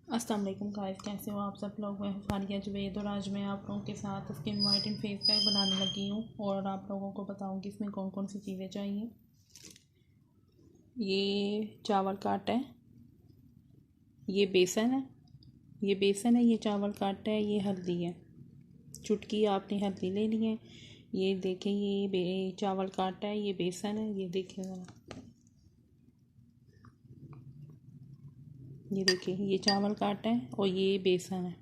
अस्सलाम वालेकुम गाइस, कैसे हो आप सब लोग। मैं फारिया जुबैद और आज मैं आप लोगों के साथ स्किन वाइटनिंग फेस पैक बनाने लगी हूँ और आप लोगों को बताऊँगी इसमें कौन कौन सी चीज़ें चाहिए। ये चावल का आटा है, ये बेसन है, ये चावल का आटा है, ये हल्दी है। चुटकी आपने हल्दी ले ली है। ये देखें, ये चावल का आटा है, ये बेसन है, ये देखें ज़रा, ये देखिए ये चावल का आटा है और ये बेसन है।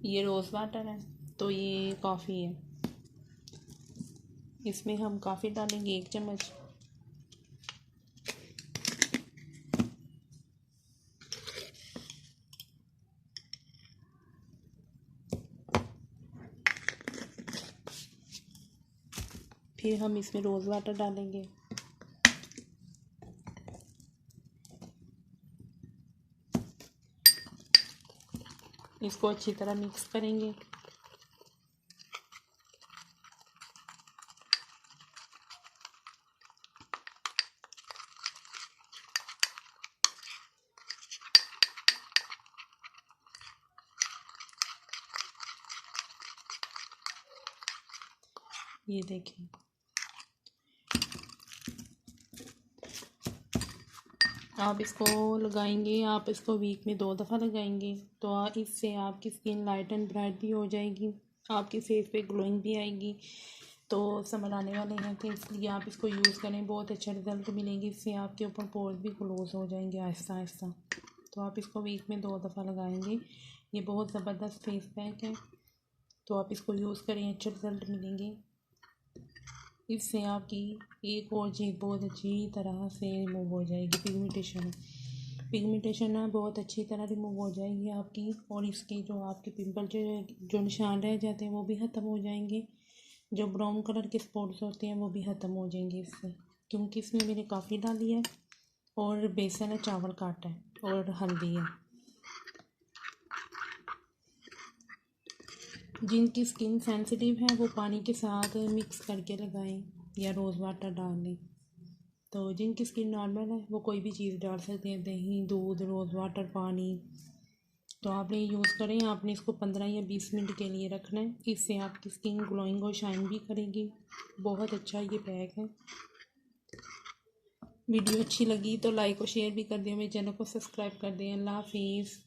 ये रोज़ वाटर है, तो ये कॉफ़ी है। इसमें हम कॉफ़ी डालेंगे 1 चम्मच। फिर हम इसमें रोज़ वाटर डालेंगे। इसको अच्छी तरह मिक्स करेंगे। ये देखिए, आप इसको लगाएंगे, आप इसको वीक में 2 दफ़ा लगाएंगे तो इससे आपकी स्किन लाइट एंड ब्राइट भी हो जाएगी, आपकी फेस पे ग्लोइंग भी आएगी। तो समर आने वाले हैं तो इसलिए आप इसको यूज़ करें, बहुत अच्छा रिज़ल्ट मिलेंगे। इससे आपके ऊपर पोर्स भी क्लोज हो जाएंगे आहिस्ता आहिस्ता। तो आप इसको वीक में 2 दफ़ा लगाएंगे। ये बहुत ज़बरदस्त फेस पैक है, तो आप इसको यूज़ करें, अच्छे रिज़ल्ट मिलेंगे। इससे आपकी एक और चीज़ बहुत अच्छी तरह से रिमूव हो जाएगी, पिगमेंटेशन ना बहुत अच्छी तरह रिमूव हो जाएगी आपकी। और इसके जो आपके पिंपल जो निशान रह जाते हैं वो भी ख़त्म हो जाएंगे। जो ब्राउन कलर के स्पॉट्स होते हैं वो भी ख़त्म हो जाएंगे इससे, क्योंकि इसमें मैंने कॉफ़ी डाली है और बेसन है, चावल का आटा है और हल्दी है। जिनकी स्किन सेंसिटिव है वो पानी के साथ मिक्स करके लगाएं या रोज़ वाटर डाल लें। तो जिनकी स्किन नॉर्मल है वो कोई भी चीज़ डाल सकते हैं, दही, दूध, रोज़ वाटर, पानी। तो आपने यूज़ करें, आपने इसको 15 या 20 मिनट के लिए रखना है। इससे आपकी स्किन ग्लोइंग और शाइन भी करेगी। बहुत अच्छा ये पैक है। वीडियो अच्छी लगी तो लाइक और शेयर भी कर दें, मेरे चैनल को सब्सक्राइब कर दें। अल्लाह हाफिज़।